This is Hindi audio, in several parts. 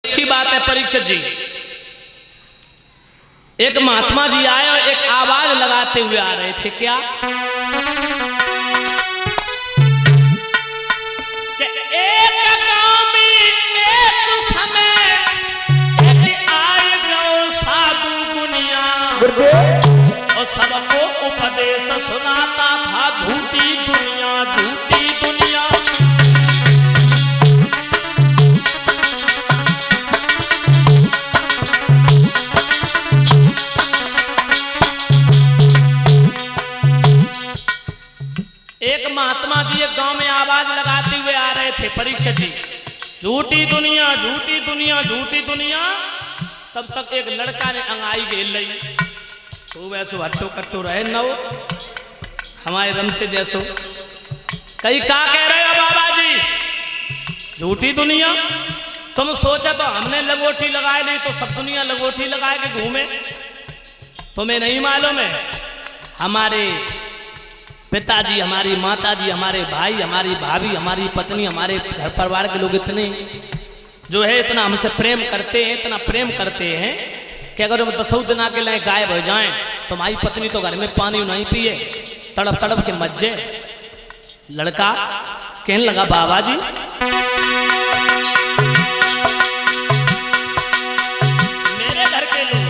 अच्छी बात है परीक्षित जी। एक महात्मा जी आए और एक आवाज लगाते हुए आ रहे थे, क्या कि एक गांव में एक समय एक आए गो साधु गुनिया और सबको उपदेश सुनाता था, झूठी दुनिया झूठी दुनिया। एक महात्मा जी एक गांव में आवाज लगाते हुए आ रहे थे परीक्षित जी, झूठी दुनिया झूठी दुनिया झूठी दुनिया। तब तक एक लड़का ने अंगाई गेल रही, तो वैसो हट्टो कट्टो रहे न हमारे रम से जैसो। कई का कह रहे हो बाबा जी, झूठी दुनिया। तुम सोचा तो हमने लगोटी लगाए ली तो सब दुनिया लगोटी लगाए के घूमे। तुम्हें नहीं मालूम है हमारे पिताजी, हमारी माताजी, हमारे भाई, हमारी भाभी, हमारी पत्नी, हमारे घर परिवार के लोग इतने जो है इतना हमसे प्रेम करते हैं, इतना प्रेम करते हैं कि अगर हम 10 दिन के लिए गायब हो जाएं तो हमारी पत्नी तो घर में पानी नहीं पिए, तड़प तड़प के मर जाए। लड़का कहने लगा बाबा जी मेरे घर के लोग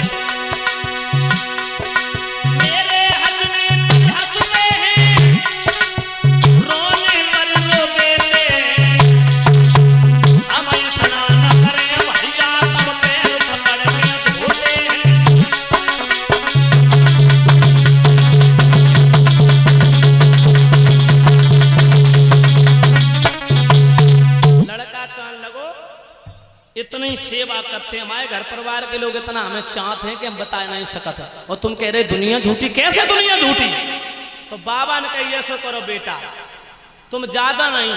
इतनी सेवा करते हैं, हमारे घर परिवार के लोग इतना हमें चाहते हैं कि हम बता नहीं सकते, और तुम कह रहे दुनिया झूठी। कैसे दुनिया झूठी? तो बाबा ने कही ऐसा करो बेटा, तुम ज्यादा नहीं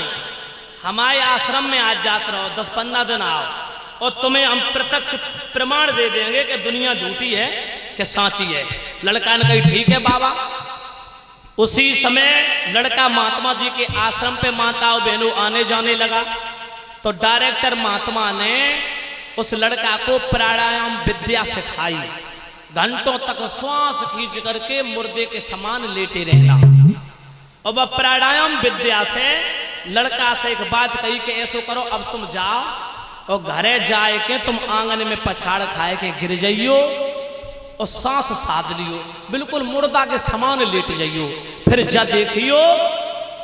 हमारे आश्रम में आज जाते रहो, 10-15 दिन आओ और तुम्हें हम प्रत्यक्ष प्रमाण दे देंगे कि दुनिया झूठी है कि सांची है। लड़का ने कही ठीक है बाबा। उसी समय लड़का महात्मा जी के आश्रम पे माताओं बहनों आने जाने लगा। तो डायरेक्टर महात्मा ने उस लड़का को प्राणायाम विद्या सिखाई, घंटों तक श्वास खींच करके मुर्दे के समान लेटे रहना। और वह प्राणायाम विद्या से लड़का से एक बात कही कि ऐसो करो, अब तुम जाओ और घरे जाए के तुम आंगन में पछाड़ खाए के गिर जाइयो और सांस साध लियो, बिल्कुल मुर्दा के समान लेट जाइयो। फिर जा देखियो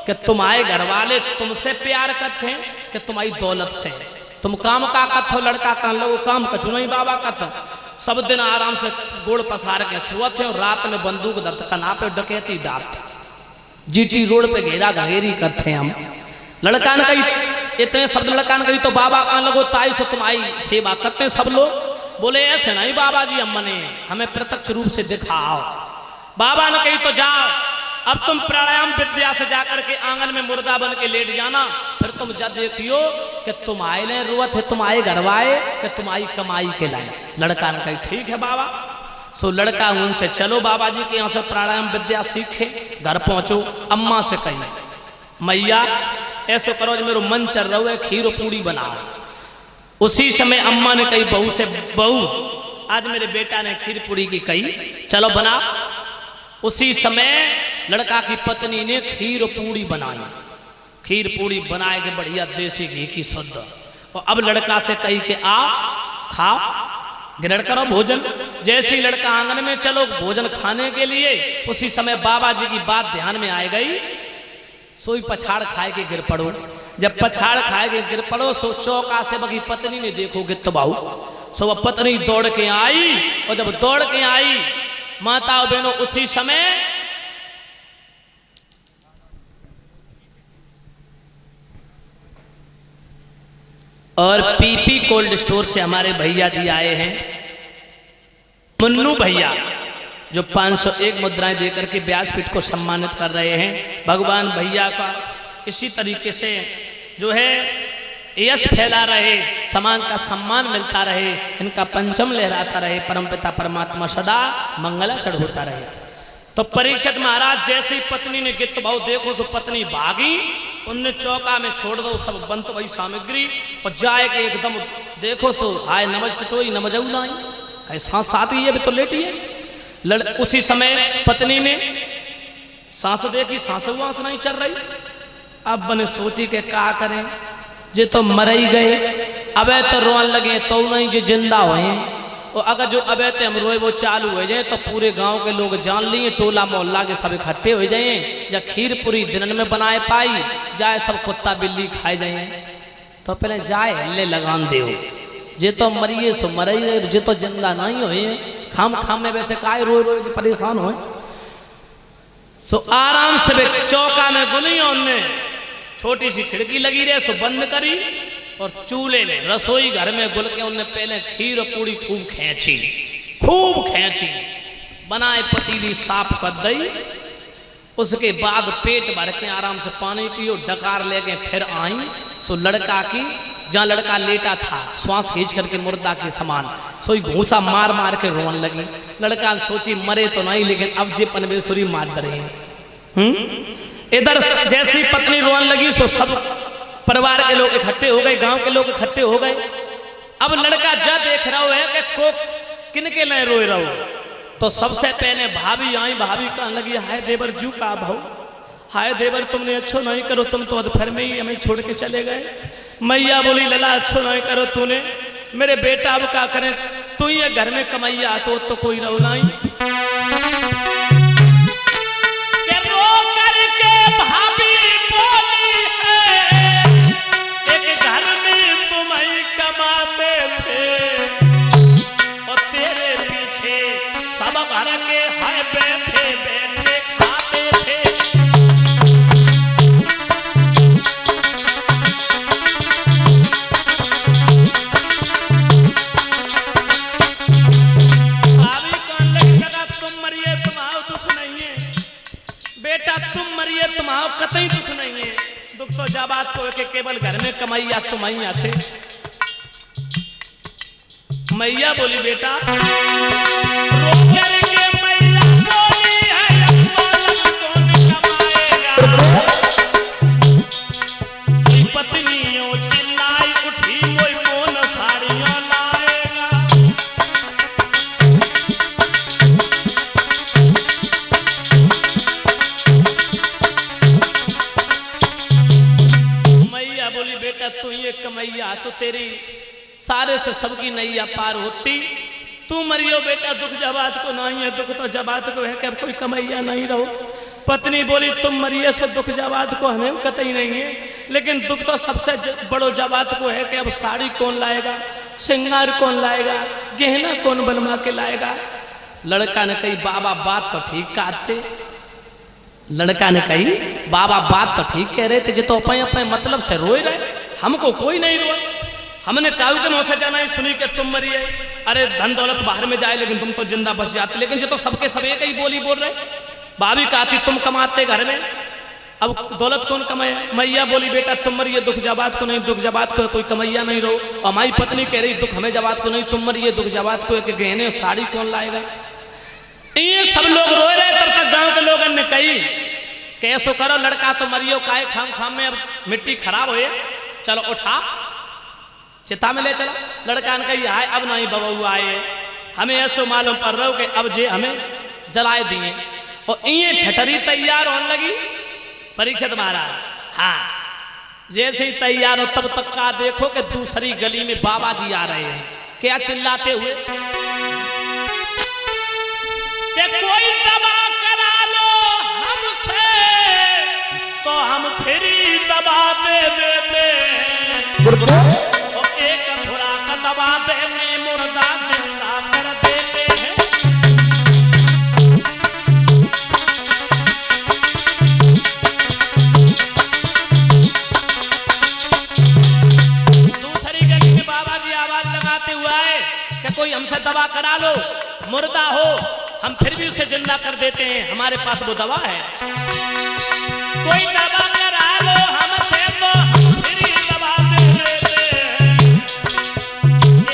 कि तुम्हारे घर वाले तुमसे प्यार करते हैं कि तुम्हारी दौलत से। तुम काम का कथो लड़का का लो काम कछु नहीं बाबा कथो। सब दिन आराम से गोड़ पसार के सुअत है और रात में बंदूक दर्द कना पे डकैती डालते, जीटी रोड पे घेरा घंगेरी करते हैं हम। लड़का ने कही इतने शब्द लड़का ने कही तो बाबा कहने लगो ताई से तुम्हारी सेवा करते हैं सब लोग। बोले ऐसे नहीं बाबा जी, अम्मने हमें प्रत्यक्ष रूप से दिखाओ। बाबा ने कही तो जाओ, अब तुम प्राणायाम विद्या से जाकर के आंगन में मुर्दा बन के लेट जाना। फिर तुम जब देखियो कि तुम्हारे लिए रुवत है तुम्हारे घरवाए कि तुम्हारी कमाई के लाए। लड़का ने कही ठीक है बाबा। सो लड़का उनसे चलो बाबा जी के यहाँ से प्राणायाम विद्या सीखे। घर पहुंचो, अम्मा से कही मैया ऐसो करो जो मेरा मन चल रहा है खीर पूड़ी बनाओ। उसी समय अम्मा ने कही बहू से, बहू आज मेरे बेटा ने खीर पूड़ी की कही, चलो बना। उसी समय लड़का की पत्नी ने खीर पूड़ी बनाई। खीर पूड़ी बनाए के बढ़िया देसी घी की शुद्ध। और अब लड़का से कही कि आ खाओ, ग्रहण करो भोजन। जैसे ही लड़का आंगन में चलो भोजन खाने के लिए, उसी समय बाबा जी की बात ध्यान में आ गई। सोई पछाड़ खाए के गिर पड़ो। जब पछाड़ खाए के गिर पड़ो सो चौका से बगी पत्नी ने देखोगे तो बाहू सो वह पत्नी दौड़ के आई। और जब दौड़ के आई माता बहनों, उसी समय और पीपी कोल्ड स्टोर से हमारे भैया जी आए हैं, मुन्नू भैया, जो 501 मुद्राएं देकर के व्यासपीठ को सम्मानित कर रहे हैं। भगवान भैया का इसी तरीके से जो है यश फैला रहे, समाज का सम्मान मिलता रहे, इनका पंचम लहराता रहे, परमपिता परमात्मा सदा मंगलाचरण होता रहे। तो परीक्षित महाराज जैसे ही पत्नी ने गित भाव देखो सो पत्नी भागी, उनने चौका में छोड़ दो सब बंत वही सामग्री और जाए के एकदम देखो सो हाय नमज टटोई नमजऊ नाई कहे सांस साथ ही है भी तो लेटी है। उसी समय पत्नी ने सांस देखी, सांस वास नहीं चल रही। अब बने सोची के क्या करें, जे तो मर ही गए, अबे तो रोन लगे तो नहीं जे जिंदा हुए। और अगर जो अबे तो हम रोए वो चालू हो जाए तो पूरे गांव के लोग जान लिए, टोला मोहल्ला के सब इकट्ठे हो जाए। या खीर पूरी दिन में बनाए पाई जाए, सब कुत्ता बिल्ली खाए जाए। तो पहले जाए हल्ले लगान दे, जे तो मरिए सो मर ही रहे, जे तो जिंदा नहीं हुए। खाम खाम में वैसे काय रो रो के परेशान हो। सो आराम से चौका में गुली, उनने छोटी सी खिड़की लगी रहे सो बंद करी और चूल्हे में रसोई घर में गुल के उनने पहले खीर और पूड़ी खूब खींची, बनाए पतीली साफ कर दी। उसके बाद पेट भर के आराम से पानी पियो, डकार लेके फिर आई। सो लड़का की जहाँ लड़का लेटा था श्वास खींच करके मुर्दा के समान सोई घूसा मार मार के रोन लगी। लड़का सोची मरे तो नहीं, लेकिन अब जे पनवेश्वरी मार डरे। इधर जैसी पत्नी रोन लगी सो सब परिवार के लोग इकट्ठे हो गए, गांव के लोग इकट्ठे हो गए। अब लड़का जा देख रहा है कि को किनके लिए रोए रहो। तो सबसे पहले भाभी आई, भाभी कहने लगी हाय देवर जू का भाऊ, हाय देवर तुमने अच्छो नहीं करो, तुम तो अधफर में ही हमें छोड़ के चले गए। मैया बोली लला अच्छो नहीं करो तूने, मेरे बेटा अब क्या करें, तू ये घर में कमैया तो कोई रहो नहीं। कतई दुख नहीं है, दुख तो जा बात को के केवल घर में कमाइया तुम ही आते। मैया बोली बेटा रो करके मैया बोली है कौन कमाएगा। पत्नियों चिल्लाई उठी मोई कौन साड़ियों लाएगा। बोली बेटा तू ये कमैया तो तेरी सारे से सबकी नैया पार होती, तू मरियो बेटा दुख जबात को नहीं है, दुख तो जबात को है कि अब कोई कमैया नहीं रहो। पत्नी बोली तुम मरिए से दुख जबात को हमें कतई नहीं है, लेकिन दुख तो सबसे बड़ो जबात को है कि अब साड़ी कौन लाएगा, श्रृंगार कौन लाएगा, गहना कौन बनवा के लाएगा। लड़का ने कही बाबा बात तो ठीक कहते, लड़का ने कही बाबा बात तो ठीक कह रहे थे, जो तो अपने अपने मतलब से रोए रहे, हमको कोई नहीं रोए। हमने काऊ के मुँह से जाना ही सुनी कि तुम मरिए, अरे धन दौलत बाहर में जाए लेकिन तुम तो जिंदा बच जाते, लेकिन जो तो सबके सब एक ही बोली बोल रहे। भाभी कहती तुम कमाते घर में, अब दौलत कौन कमाए। मैया बोली बेटा तुम मरिए दुख जबात को नहीं, दुख जबात को कोई कमैया नहीं रहो। और हमारी पत्नी कह रही दुख हमें जबात को नहीं, तुम मरिए दुख जबात को कि गहने साड़ी कौन लाएगा। ये सब लोग रोए रहे, तब तक गांव के लोगों ने कही कैसो करो लड़का तो मरियो काहे खाम खाम में, अब मिट्टी खराब होए, चलो उठा चिता में ले चलो। लड़का ने कही आए अब नहीं बबू आए, हमें ऐसो मालूम पड़ रहा हो कि अब जे हमें जलाए दिए। और ये ठठरी तैयार होने लगी परीक्षित महाराज। हाँ जैसे ही तैयार हो तब तक का देखो कि दूसरी गली में बाबा जी आ रहे हैं, क्या चिल्लाते हुए कि कोई दवा करा लो हमसे तो हम फ्री दवा दे देते, और एक थोड़ा का दवा देने मुर्दा जिंदा कर देते हैं। दूसरी गली में बाबा जी आवाज लगाते हुए आए कि कोई हमसे दवा करा लो, मुर्दा हो हम फिर भी उसे जिंदा कर देते हैं, हमारे पास वो दवा है। कोई दवा करा लो हमसे तो हम फिर ही दवा दे देते हैं,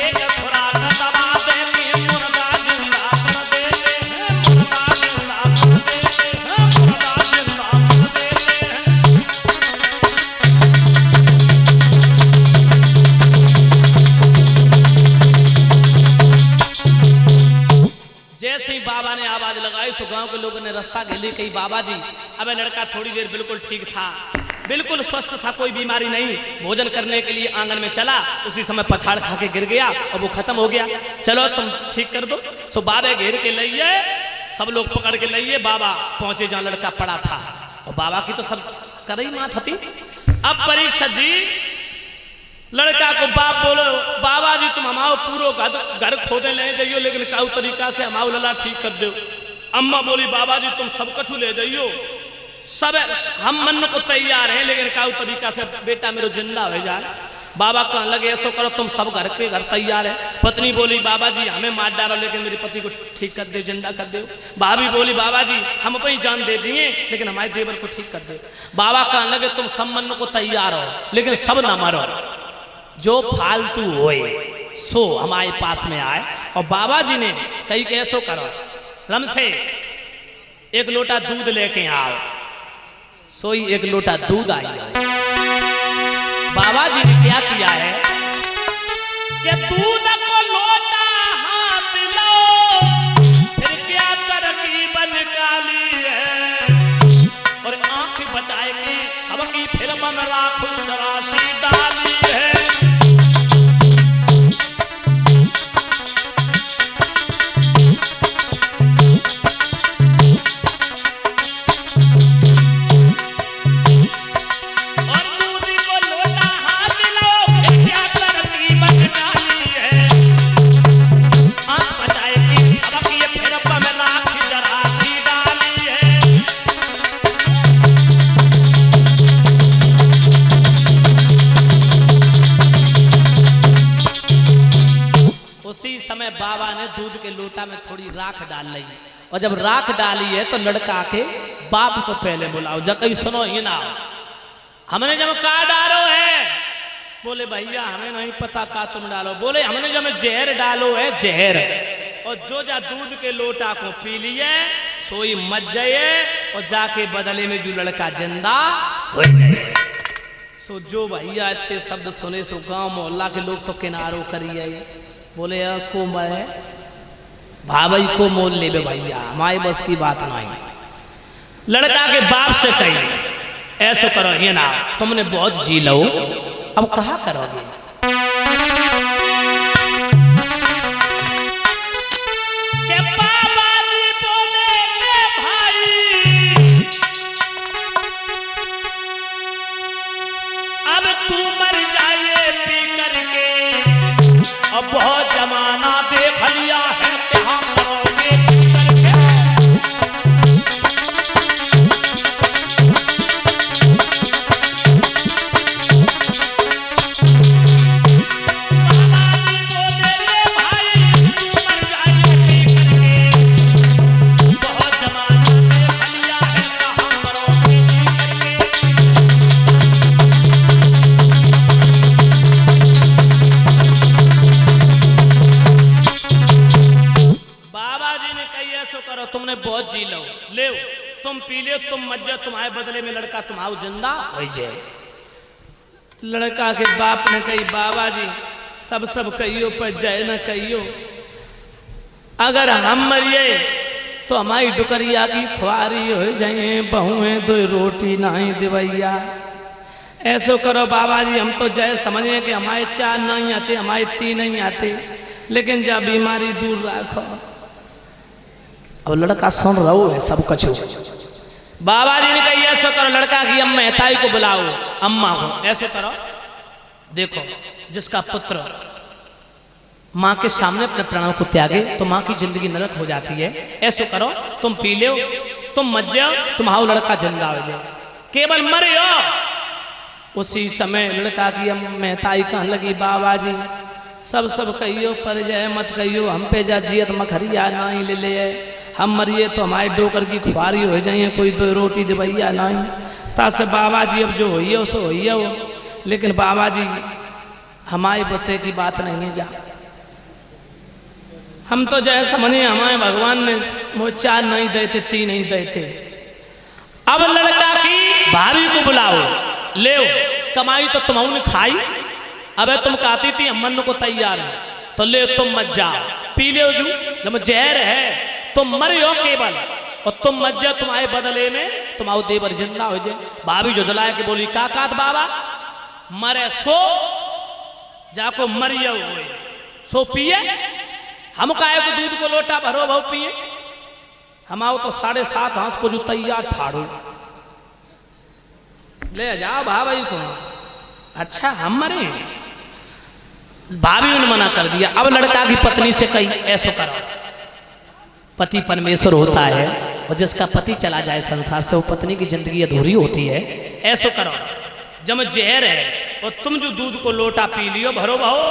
एक खुराक दवा देके मुर्दा जिंदा कर देते हैं, मुर्दा जिंदा कर देते हैं, मुर्दा जिंदा कर देते हैं। जैसे ही बाबा ने आवाज लगाई सो गांव के लोगों ने रास्ता घेली कही बाबा जी। अब लड़का थोड़ी देर बिल्कुल ठीक था, बिल्कुल स्वस्थ था, कोई बीमारी नहीं। भोजन करने के लिए आंगन में चला, उसी समय पछाड़ खा के गिर गया और वो खत्म हो गया। चलो तुम ठीक कर दो। सो बाबे घेर के लाइए, सब लोग पकड़ के लाइए। बाबा पहुंचे जहां लड़का पड़ा था और बाबा की तो सब कर ही मात थी। अब परीक्षित जी लड़का को बाप बोलो बाबा जी तुम हमारो पूरो घर खोदे ले जाइयो, लेकिन काऊ तरीका से हमारो लला ठीक कर दो। अम्मा बोली बाबा जी तुम सब कछु ले जाइयो, सब हम मन को तैयार हैं, लेकिन काऊ तरीका से बेटा मेरे जिंदा हो जाए। बाबा कहने लगे ऐसो करो तुम सब घर के घर तैयार है। पत्नी बोली बाबा जी हमें मार डालो, लेकिन मेरे पति को ठीक कर दे, जिंदा कर दो। भाभी बोली बाबा जी हम अपनी जान दे दिए, लेकिन हमारे देवर को ठीक कर दे। बाबा कहने लगे तुम सब मन को तैयार हो, लेकिन सब न मरो, जो फालतू होए सो हमारे पास में आए। और बाबा जी ने कही कि ऐसो करो रम से एक लोटा दूध लेके आओ। सोई एक लोटा दूध आई। बाबा जी ने क्या किया है कि दूध को लोटा हाथ लो, फिर क्या तरकीब निकाली है और आंख बचाए के सबकी फिर मन लाख राशि डाली है। बाबा ने दूध के लोटा में थोड़ी राख डाल ली, और जब राख डाली है तो लड़का के बाप को पहले बुलाओ, जब कहीं सुनो ये ना हमने जब का डालो है। बोले भैया हमें नहीं पता का तुम डालो। बोले हमने जब जहर डालो है, जहर। और जो जा दूध के लोटा को पी लिए सोई मच जाए, और जाके बदले में जो लड़का जिंदा हो जाए। सो जो भैया इतने शब्द सुने सो गांव मोहल्ला के लोग तो किनारो करिए। बोले को मैं भाई को मोल ले भैया, हमारे बस की बात नहीं। लड़का के बाप से कही ऐसो करो ये ना तुमने बहुत जी लो, अब कहा करोगे। अब तू मर जाए पी करके, अब बहुत जमाना देख लिया है क्या करोगे जी करके। तुमने बहुत जी लो, ले तुम पी ले, तुम मत जाओ, तुम्हारे बदले में लड़का तुम्हारा जिंदा हो जाए। लड़का के बाप ने कही बाबा जी सब कहियो पर जय न कहियो, अगर हम मरिए तो हमारी डुकरिया की खुआरी हो जाए, बहुएं दो रोटी नहीं दिवैया। ऐसो करो बाबा जी हम तो जय समझे कि हमारे 4 नहीं आते, हमारे 3 नहीं आते, लेकिन जब बीमारी दूर रखो। अब लड़का सुन रहा है सब कछु। बाबा जी ने कही ऐसा करो लड़का की अम्मा ताई को बुलाओ, अम्मा को ऐसा करो। देखो जिसका पुत्र माँ के सामने अपने प्राणों को त्यागे तो माँ की जिंदगी नरक हो जाती है। ऐसा करो तुम पी लो, तुम मत जाओ, तुम्हारा लड़का जिंदा हो जाए, केवल मरे हो। उसी समय लड़का की अम्मा ताई कहने लगी बाबा जी सब कहियो पर जय मत कहियो, हम पे जा जियत मखरिया नहीं ले ले, हम मरिए तो हमारे डोकर की खुआरी हो जाए, कोई 2 रोटी दे भैया नहीं। तासे बाबा जी अब जो होइए सो होइए हो, लेकिन बाबा जी हमारे बते की बात नहीं है जा, हम तो जय समझे हमारे भगवान ने वो 4 नहीं देते, 3 नहीं देते। अब लड़का की भाभी को बुलाओ, ले कमाई तो तुम्हारी खाई, अबे तुम कहती थी अम्मन को तैयार है तो ले तुम मत जा, पी ले जू, जब जहर है तुम मरियो केवल और तुम मत जा, तुम्हारे बदले में तुम्हारो देवर जिंदा हो जाए। भाभी जो जलाए के बोली का कात बाबा मरे सो जाको मरियो हुए सो पिए, हम काहे को दूध को लोटा भरो भाव पिए, हम आओ तो 7.5 हाथ को जो तैयार ठाड़ो ले जाओ भाई को। अच्छा हम मरे, भाभी ने मना कर दिया। अब लड़का की पत्नी से कही ऐसो करो, पति परमेश्वर होता है और जिसका पति चला जाए संसार से वो पत्नी की जिंदगी अधूरी होती है। ऐसो करो जब जहर है और तुम जो दूध को लोटा पी लियो भरो भाओ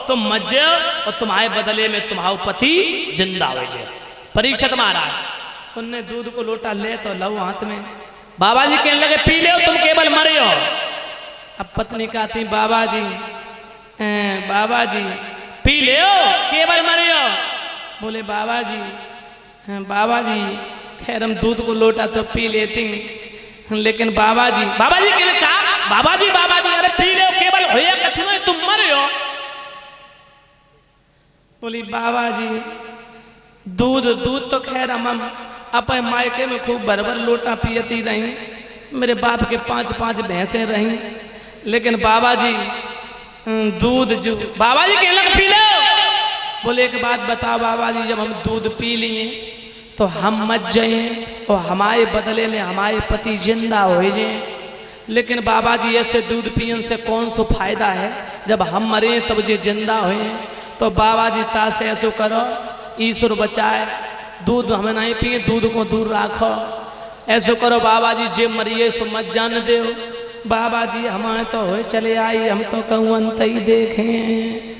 तुम मत जाओ और तुम्हारे बदले में तुम्हारा पति जिंदा हो जाए। परीक्षित महाराज उनने दूध को लोटा ले तो लो हाथ में, बाबा जी कहने लगे पी ले तुम केवल मरियो। अब पत्नी कहती बाबा जी पी ले केवल मरियो। बोले बाबा जी खैर हम दूध को लोटा तो पी लेती लेकिन बाबा जी कहने कहा बाबा जी अरे पी ले केवल होया कछु नहीं तुम मरियो। बोली बाबा जी दूध तो खैर हम अपने मायके में खूब भर लोटा पियती रही, मेरे बाप के 5 भैंसें रही, लेकिन बाबा जी दूध जो बाबा जी कहने लगे पी लो। बोले एक बात बताओ बाबा जी जब हम दूध पी लिए तो हम मत जाए और हमारे बदले में हमारे पति जिंदा हो जाए, लेकिन बाबा जी ऐसे दूध पियन से कौन सा फायदा है, जब हम मरे तब जे जिंदा हुए। तो बाबा जी तासे ऐसो करो ईश्वर बचाए, दूध हमें नहीं पिए, दूध को दूर रखो। ऐसो करो बाबा जी जे मरिए सो मत जान दे। बाबा जी हमारे तो हो चले आई, हम तो कहूँ अंत ही देखें।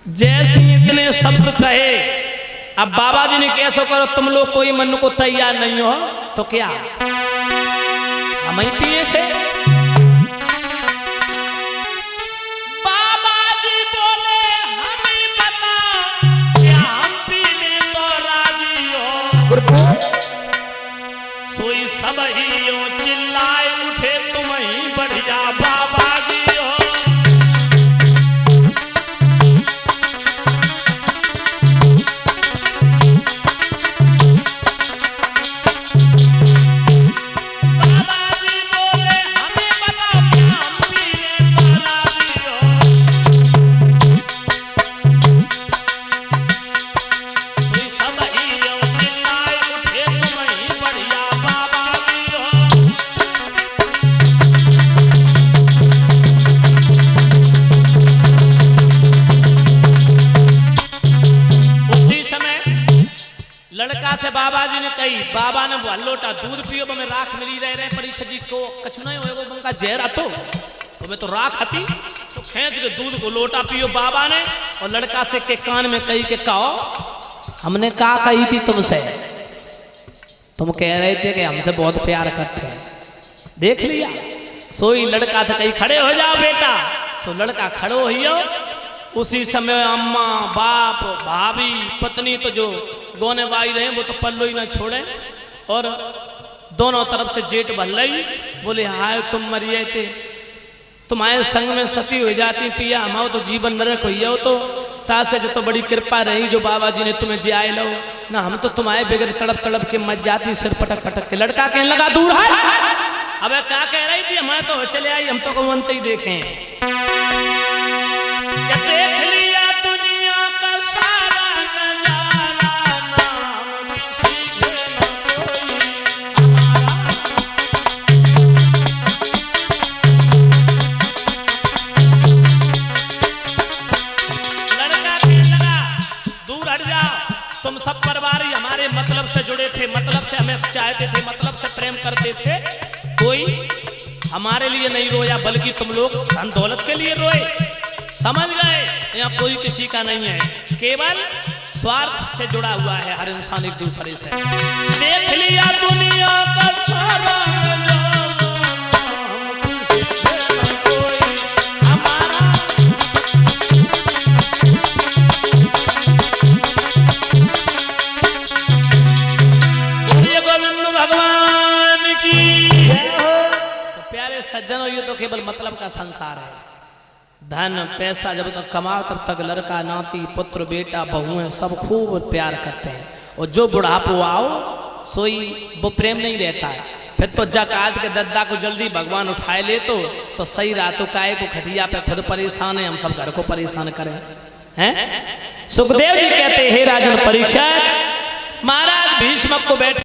जैसे इतने शब्द कहे, अब बाबा जी ने कैसे करो तुम लोग कोई मन को तैयार नहीं हो तो क्या हम ही पिए से। बाबा जी बोले हमें पता क्या हम पीने तो राजी हो, सोई सब ही हो चिल्लाए उठे तुम ही बढ़िया बाबा जी हो। लड़का से बाबा जी ने कही, बाबा ने लोटा दूध पियो में राख मिली रहे परीक्षा जी को कछु नहीं होएगा, उनका जहर आतो तो मैं तो राख आती तो खींच के दूध को लोटा पियो बाबा ने। और लड़का से के कान में कही के कहो हमने कहा कही थी तुमसे, तुम कह रहे थे कि हमसे बहुत प्यार करते हैं, देख लिया। सोई लड़का था कही खड़े हो जाओ बेटा, सो लड़का खड़ो हो। उसी समय अम्मा बाप भाभी पत्नी तो जो गोने बाई रहे वो तो पल्लो ही ना छोड़े, और दोनों तरफ से जेठ भल रही। बोले हाय तुम मरिए थे, तुम्हारे संग में सती हो जाती पिया, हमाओ तो जीवन नरक हो तो तासे जो तो बड़ी कृपा रही जो बाबा जी ने तुम्हें जियाए लो ना, हम तो तुम्हारे बगैर तड़प के मत जाती सिर पटक के। लड़का कहने लगा दूर है, अबे क्या कह रही थी, हमारे तो चले आई, हम तो कौनते ही देखें। देख लिया दुनिया का सारा नजारा, नाम सीखे न कोई हमारा। लड़का कहने लगा दूर हट जाओ, तुम सब परिवार ही हमारे मतलब से जुड़े थे, मतलब से हमें चाहते थे, मतलब से प्रेम करते थे, कोई हमारे लिए नहीं रोया बल्कि तुम लोग धन दौलत के लिए रोए। समझ गए, यहाँ कोई किसी का नहीं है, केवल स्वार्थ से जुड़ा हुआ है हर इंसान एक दूसरे से। देख लिया दुनिया का सारा गोविंद भगवान की। तो प्यारे सज्जनों ये तो केवल मतलब का संसार है, धन पैसा जब तक कमाओ तब तक लड़का नाती पुत्र बेटा बहुएं सब खूब प्यार करते हैं, और जो बुढ़ापो आओ सोई वो प्रेम नहीं रहता है। फिर तो जकात के दद्दा को जल्दी भगवान उठाए ले तो सही रातों काय को खटिया पे खुद परेशान है, हम सब घर को परेशान करें हैं। सुखदेव जी कहते हे राजन परीक्षित, महाराज भीष्म को बैठ